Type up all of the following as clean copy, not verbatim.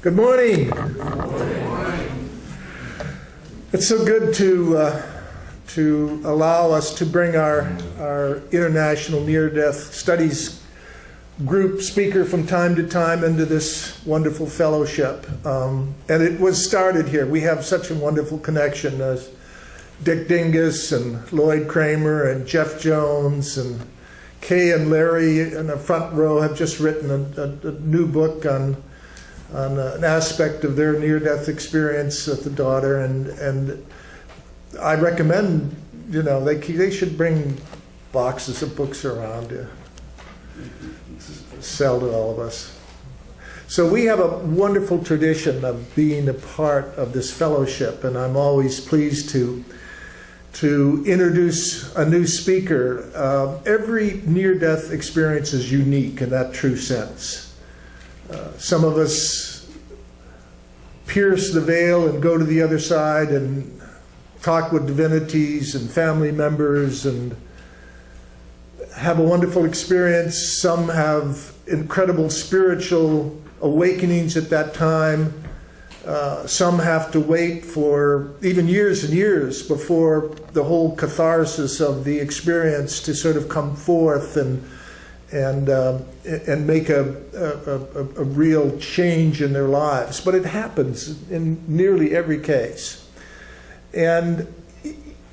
Good morning. It's so good to allow us to bring our International Near-Death Studies group speaker from time to time into this wonderful fellowship. And it was started here. We have such a wonderful connection as Dick Dingus and Lloyd Kramer and Jeff Jones and Kay and Larry in the front row have just written a new book on an aspect of their near-death experience with the daughter, and I recommend, they should bring boxes of books around to sell to all of us. So we have a wonderful tradition of being a part of this fellowship, and I'm always pleased to introduce a new speaker. Every near-death experience is unique in that true sense. Some of us pierce the veil and go to the other side and talk with divinities and family members and have a wonderful experience. Some have incredible spiritual awakenings at that time. Some have to wait for even years and years before the whole catharsis of the experience to sort of come forth and make a real change in their lives. But it happens in nearly every case. And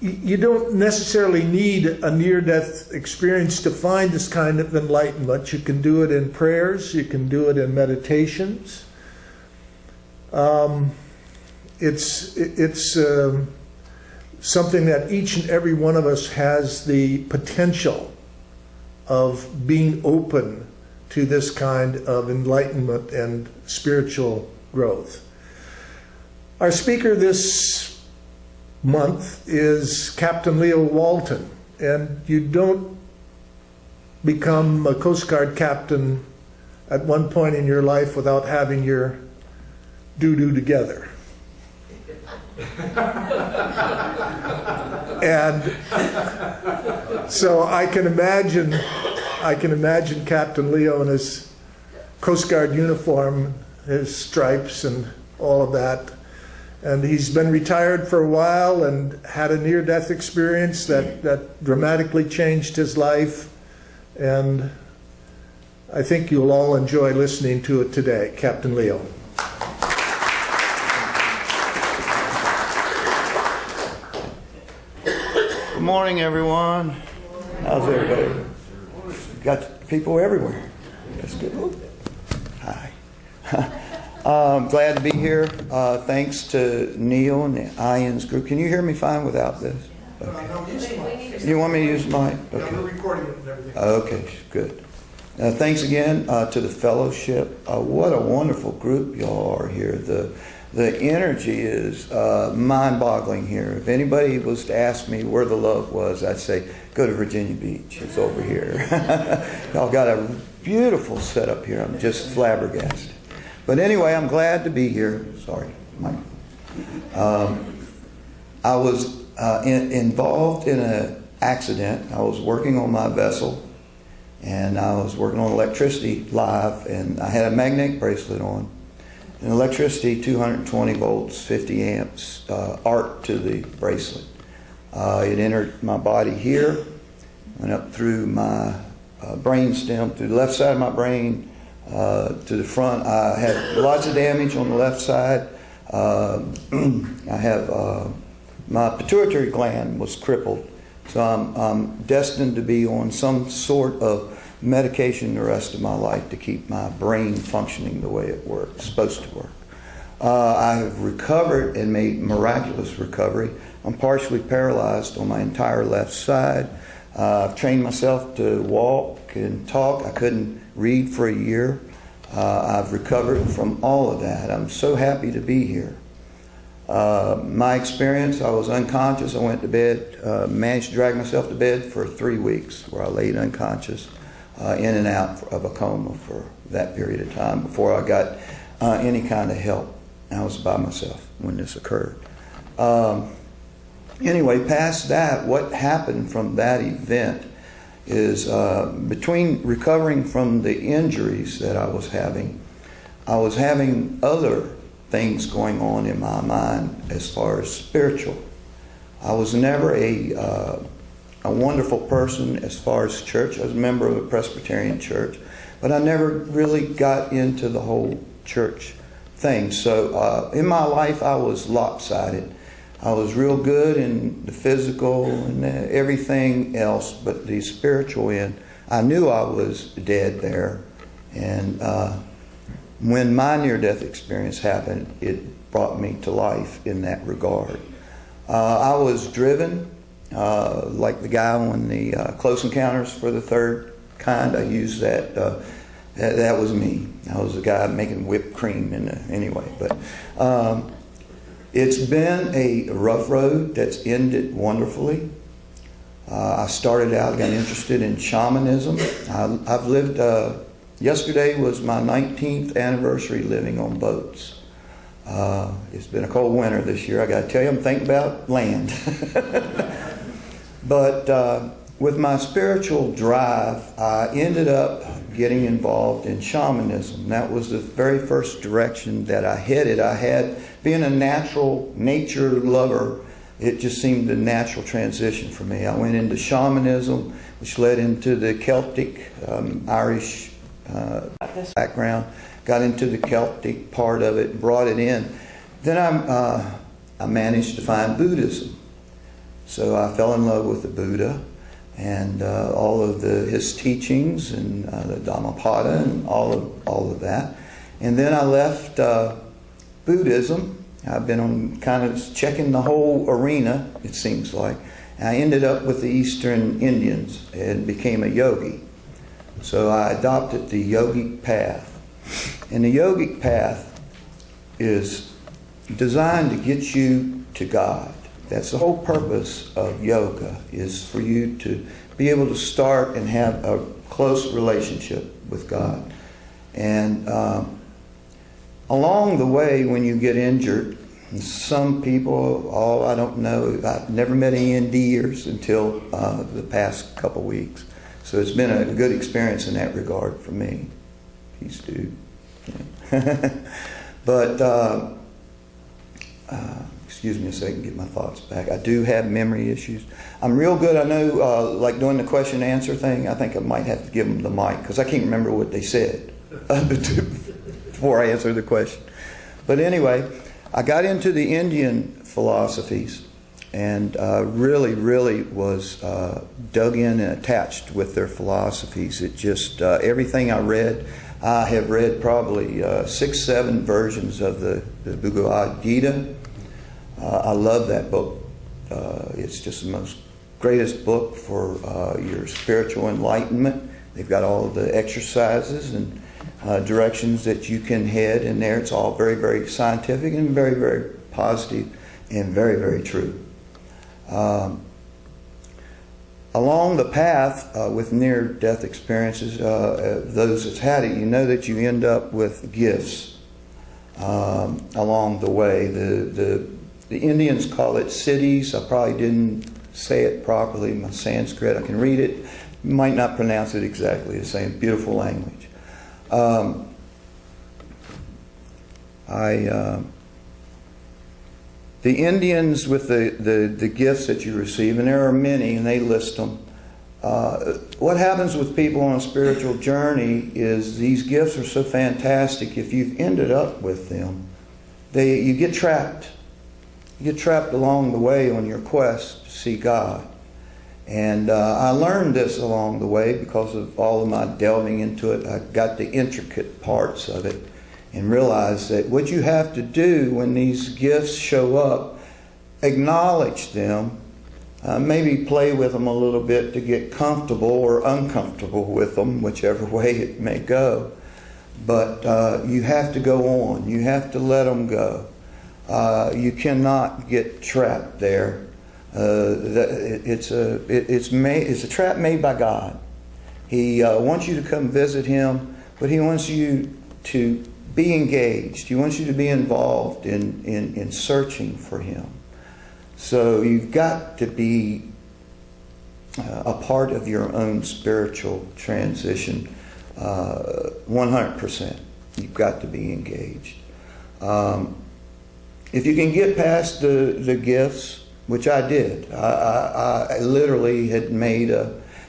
you don't necessarily need a near-death experience to find this kind of enlightenment. You can do it in prayers. You can do it in meditations. It's something that each and every one of us has the potential of being open to this kind of enlightenment and spiritual growth. Our speaker this month is Captain Leo Walton, and you don't become a Coast Guard captain at one point in your life without having your doo-doo together. And so I can imagine Captain Leo in his Coast Guard uniform, his stripes and all of that. And he's been retired for a while and had a near-death experience that dramatically changed his life. And I think you'll all enjoy listening to it today. Captain Leo. Good morning, everyone. How's everybody? Got people everywhere. That's good. Hi. I'm glad to be here. Thanks to Neil and the IANS group. Can you hear me fine without this? Okay. You want me to use mine? Okay. Yeah, we're recording it and everything. Okay, good. Thanks again to the fellowship. What a wonderful group y'all are here. The energy is mind-boggling here. If anybody was to ask me where the love was, I'd say, go to Virginia Beach. It's over here. Y'all got a beautiful setup here. I'm just flabbergasted. But anyway, I'm glad to be here. Sorry, Mike. I was involved in an accident. I was working on my vessel, and I was working on electricity live, and I had a magnetic bracelet on. And electricity, 220 volts, 50 amps, arc to the bracelet. It entered my body here, went up through my brain stem, through the left side of my brain, to the front. I had lots of damage on the left side. I have my pituitary gland was crippled, so I'm destined to be on some sort of medication the rest of my life to keep my brain functioning the way it works, supposed to work. I have recovered and made miraculous recovery. I'm partially paralyzed on my entire left side. I've trained myself to walk and talk. I couldn't read for a year. I've recovered from all of that. I'm so happy to be here. My experience, I was unconscious. I went to bed, managed to drag myself to bed for 3 weeks, where I laid unconscious, in and out of a coma for that period of time before I got any kind of help. I was by myself when this occurred. Anyway, past that, what happened from that event is between recovering from the injuries that I was having, I was having other things going on in my mind as far as spiritual. I was never a wonderful person as far as church. I was a member of a Presbyterian church, but I never really got into the whole church thing. So in my life, I was lopsided. I was real good in the physical and everything else, but the spiritual end, I knew I was dead there. And when my near-death experience happened, it brought me to life in that regard. I was driven, like the guy on the Close Encounters for the Third Kind. I used that. That was me. I was the guy making whipped cream anyway. But it's been a rough road that's ended wonderfully. I started out, got interested in shamanism. I've lived, yesterday was my 19th anniversary living on boats. It's been a cold winter this year. I got to tell you, I'm thinking about land. But with my spiritual drive, I ended up getting involved in shamanism. That was the very first direction that I headed. I had, being a nature lover, it just seemed a natural transition for me. I went into shamanism, which led into the Celtic, Irish background, got into the Celtic part of it, brought it in. Then I managed to find Buddhism. So I fell in love with the Buddha and all of his teachings and the Dhammapada and all of that. And then I left Buddhism. I've been on kind of checking the whole arena, it seems like. And I ended up with the Eastern Indians and became a yogi. So I adopted the yogic path. And the yogic path is designed to get you to God. That's the whole purpose of yoga, is for you to be able to start and have a close relationship with God. And along the way, when you get injured, some people, I don't know, I've never met any NDEers until the past couple weeks. So it's been a good experience in that regard for me. Peace, dude. Yeah. But, excuse me a second, get my thoughts back. I do have memory issues. I'm real good. I know, like doing the question and answer thing, I think I might have to give them the mic because I can't remember what they said before I answer the question. But anyway, I got into the Indian philosophies and really was dug in and attached with their philosophies. It just, everything I read, I have read probably 6-7 versions of the Bhagavad Gita. I love that book. It's just the most greatest book for your spiritual enlightenment. They've got all of the exercises and directions that you can head in there. It's all very, very scientific and very, very positive and very, very true. Along the path with near-death experiences, those that's had it, you know that you end up with gifts along the way. The Indians call it siddhis. I probably didn't say it properly. My Sanskrit, I can read it. Might not pronounce it exactly the same. Beautiful language. The Indians with the gifts that you receive, and there are many, and they list them. What happens with people on a spiritual journey is these gifts are so fantastic. If you've ended up with them, you get trapped. You get trapped along the way on your quest to see God. And I learned this along the way because of all of my delving into it. I got the intricate parts of it and realized that what you have to do when these gifts show up, acknowledge them, maybe play with them a little bit to get comfortable or uncomfortable with them, whichever way it may go. But you have to go on. You have to let them go. You cannot get trapped there. It's a trap made by God. He wants you to come visit Him, but He wants you to be engaged. He wants you to be involved in searching for Him. So you've got to be a part of your own spiritual transition 100%. You've got to be engaged. If you can get past the gifts, which I did, I literally had made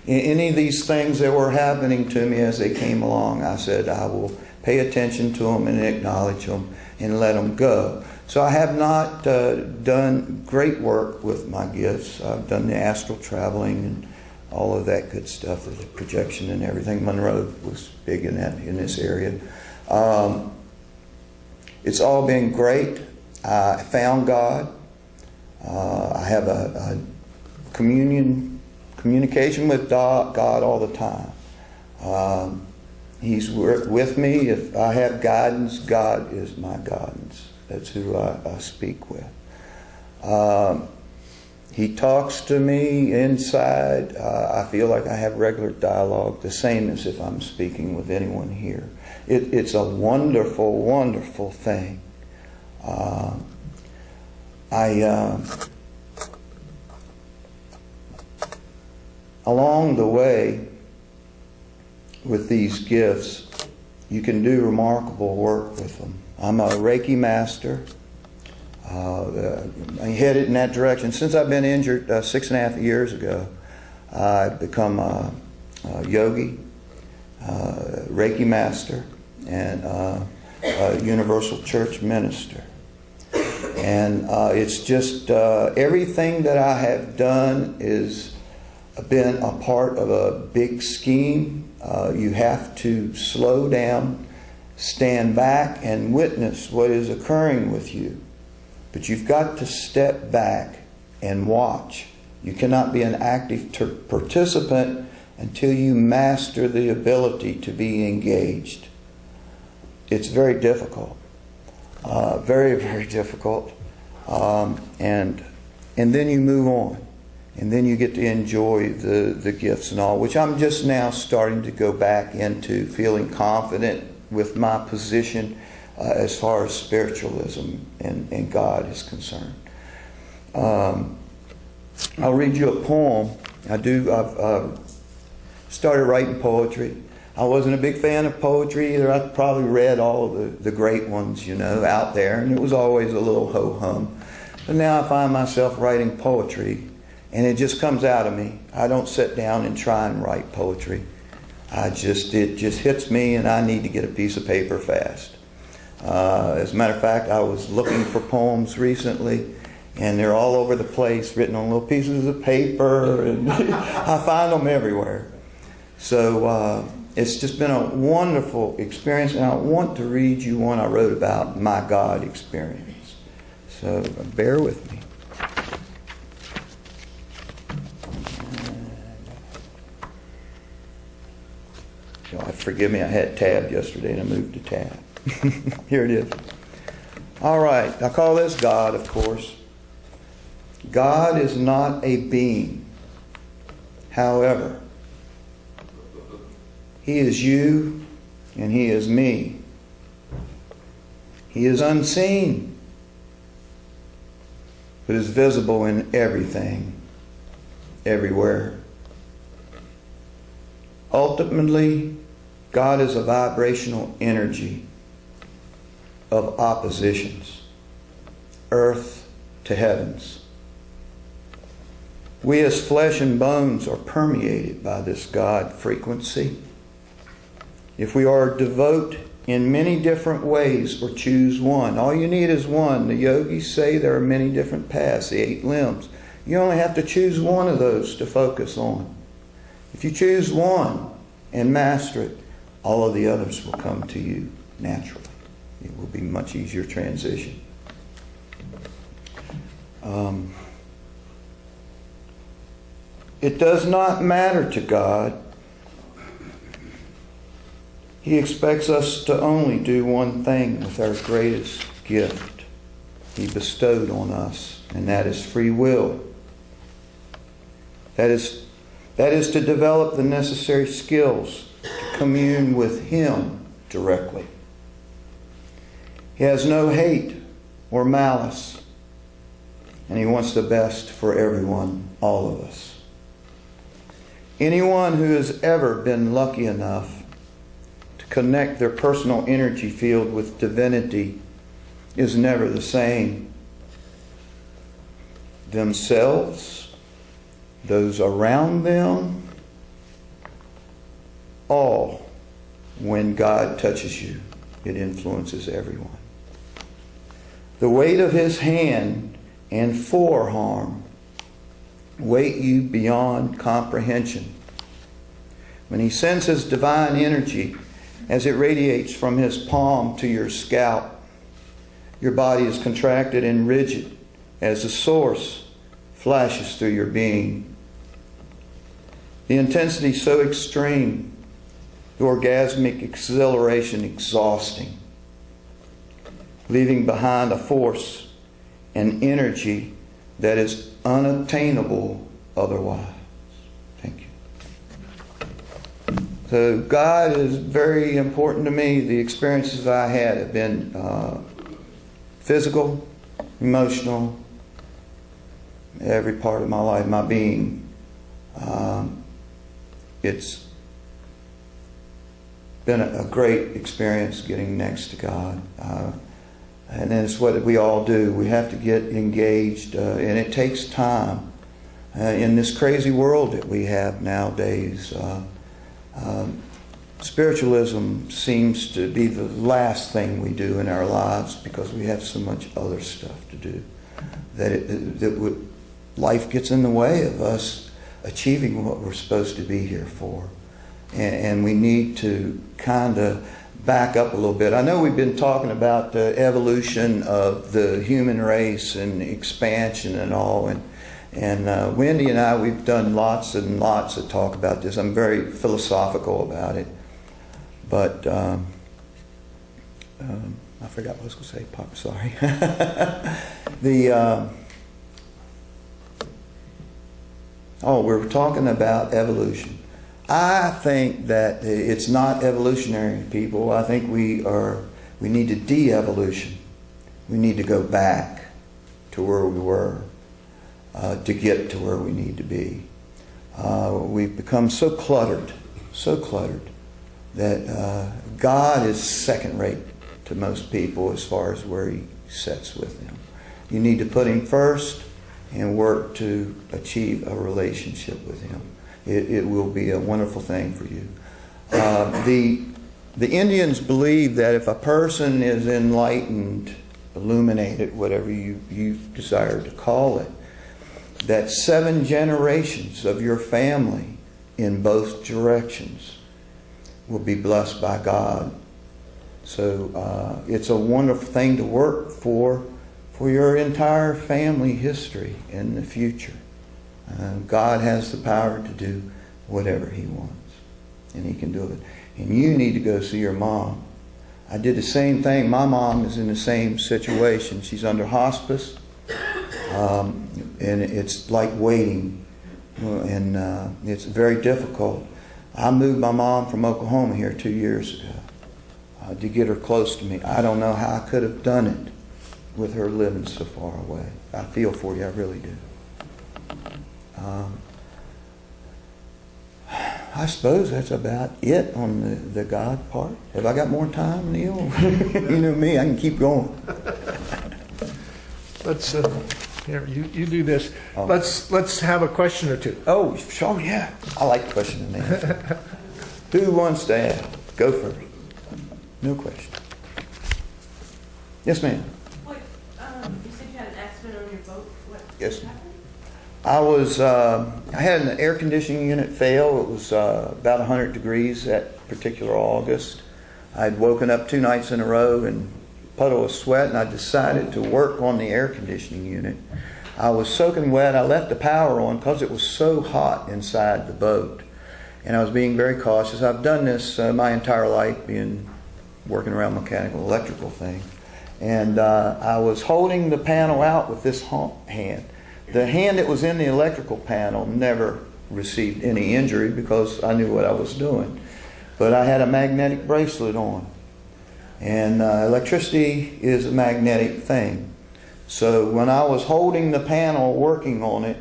any of these things that were happening to me as they came along, I said I will pay attention to them and acknowledge them and let them go. So I have not done great work with my gifts. I've done the astral traveling and all of that good stuff, the projection and everything. Monroe was big in this area. It's all been great. I found God. I have a communication with God all the time. He's with me. If I have guidance, God is my guidance. That's who I speak with. He talks to me inside. I feel like I have regular dialogue, the same as if I'm speaking with anyone here. It's a wonderful, wonderful thing. Along the way with these gifts, you can do remarkable work with them. I'm a Reiki master. I headed in that direction. Since I've been injured 6.5 years ago, I've become a yogi, Reiki master, and a universal church minister. And it's just everything that I have done is been a part of a big scheme. You have to slow down, stand back, and witness what is occurring with you. But you've got to step back and watch. You cannot be an active participant until you master the ability to be engaged. It's very difficult. Very, very difficult. And then you move on. And then you get to enjoy the gifts and all, which I'm just now starting to go back into, feeling confident with my position as far as spiritualism and God is concerned. I'll read you a poem. I've started writing poetry. I wasn't a big fan of poetry either. I probably read all of the great ones, out there, and it was always a little ho-hum. But now I find myself writing poetry, and it just comes out of me. I don't sit down and try and write poetry. It just hits me, and I need to get a piece of paper fast. As a matter of fact, I was looking for poems recently, and they're all over the place, written on little pieces of paper, and I find them everywhere. So it's just been a wonderful experience, and I want to read you one I wrote about my God experience. So bear with me. Forgive me, I had tab yesterday and I moved to tab. Here it is. All right, I call this God, of course. God is not a being. However, He is you and He is me. He is unseen, but is visible in everything, everywhere. Ultimately, God is a vibrational energy of oppositions, earth to heavens. We as flesh and bones are permeated by this God frequency. If we are devout in many different ways or choose one, all you need is one. The yogis say there are many different paths, the 8 limbs. You only have to choose one of those to focus on. If you choose one and master it, all of the others will come to you naturally. It will be a much easier transition. It does not matter to God. He expects us to only do one thing with our greatest gift He bestowed on us, and that is free will. That is to develop the necessary skills to commune with Him directly. He has no hate or malice, and He wants the best for everyone, all of us. Anyone who has ever been lucky enough to connect their personal energy field with divinity is never the same. Themselves, those around them, all, when God touches you, it influences everyone. The weight of His hand and forearm weight you beyond comprehension. When He sends His divine energy as it radiates from His palm to your scalp, your body is contracted and rigid as the source flashes through your being. The intensity so extreme, the orgasmic exhilaration exhausting, leaving behind a force and energy that is unobtainable otherwise. Thank you. So God is very important to me. The experiences I had have been physical, emotional, every part of my life, my being. It's been a great experience getting next to God. And it's what we all do. We have to get engaged, and it takes time. In this crazy world that we have nowadays, spiritualism seems to be the last thing we do in our lives because we have so much other stuff to do. Life gets in the way of us achieving what we're supposed to be here for. And we need to kind of back up a little bit. I know we've been talking about the evolution of the human race and expansion and all. And Wendy and I, we've done lots and lots of talk about this. I'm very philosophical about it. But I forgot what I was going to say, Papa. Sorry. We were talking about evolution. I think that it's not evolutionary, people. I think we need to de-evolution. We need to go back to where we were to get to where we need to be. We've become so cluttered that God is second rate to most people as far as where He sets with them. You need to put Him first and work to achieve a relationship with Him. It will be a wonderful thing for you. The Indians believe that if a person is enlightened, illuminated, whatever you desire to call it, that 7 generations of your family in both directions will be blessed by God. So it's a wonderful thing to work for your entire family history in the future. God has the power to do whatever He wants, and He can do it. And you need to go see your mom. I did the same thing. My mom is in the same situation. She's under hospice, and it's like waiting, and it's very difficult. I moved my mom from Oklahoma here 2 years ago to get her close to me. I don't know how I could have done it with her living so far away. I feel for you, I really do. I suppose that's about it on the God part. Have I got more time, Neil? You know me, I can keep going. Let's here you do this. Oh. Let's have a question or two. Oh, sure, yeah. I like question and answer. Who wants to ask? Go first. No question. Yes, ma'am. What, you said you had an accident on your boat. What Yes. happened? I had an air conditioning unit fail. It was about 100 degrees that particular August. I'd woken up 2 nights in a row in a puddle of sweat, and I decided to work on the air conditioning unit. I was soaking wet. I left the power on because it was so hot inside the boat, and I was being very cautious. I've done this my entire life, working around mechanical, electrical things. And I was holding the panel out with this hand. The hand that was in the electrical panel never received any injury because I knew what I was doing. But I had a magnetic bracelet on. And electricity is a magnetic thing. So when I was holding the panel, working on it,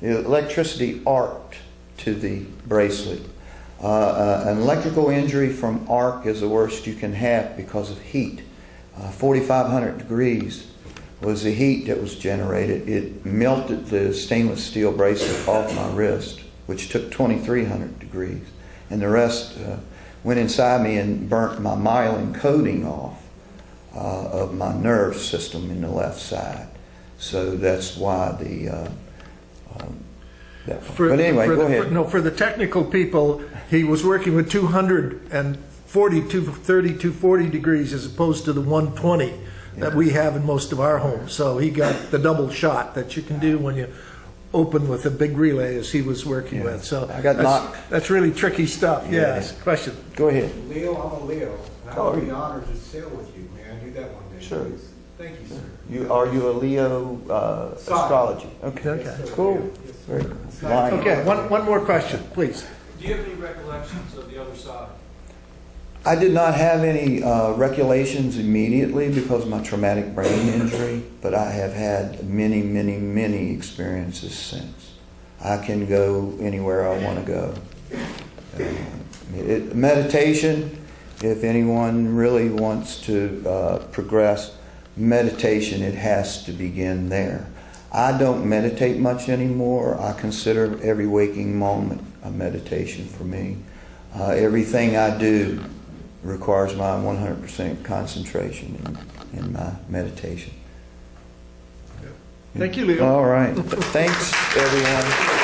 the electricity arced to the bracelet. An electrical injury from arc is the worst you can have because of heat. 4,500 degrees was the heat that was generated. It melted the stainless steel bracelet off my wrist, which took 2,300 degrees. And the rest went inside me and burnt my myelin coating off of my nerve system in the left side. So that's why but anyway, go ahead. For the technical people, he was working with 240, 230, 240 degrees as opposed to the 120 that we have in most of our homes. So he got the double shot that you can do when you open with a big relay as he was working with. So I got knocked. That's really tricky stuff. Yes. Question. Go ahead. Leo, I'm a Leo. And I would be honored to sail with you. May I do that one day? Sure. Please? Thank you, sir. Are you a Leo astrology? Okay. Okay. Yes, sir. Cool. Yes, sir. Very good. It's Line. Okay, one more question, please. Do you have any recollections of the other side? I did not have any recollections immediately because of my traumatic brain injury, but I have had many, many, many experiences since. I can go anywhere I want to go. Meditation, if anyone really wants to progress, meditation, it has to begin there. I don't meditate much anymore. I consider every waking moment a meditation for me. Everything I do requires my 100% concentration in my meditation. Thank you, Leo. All right. Thanks, everyone.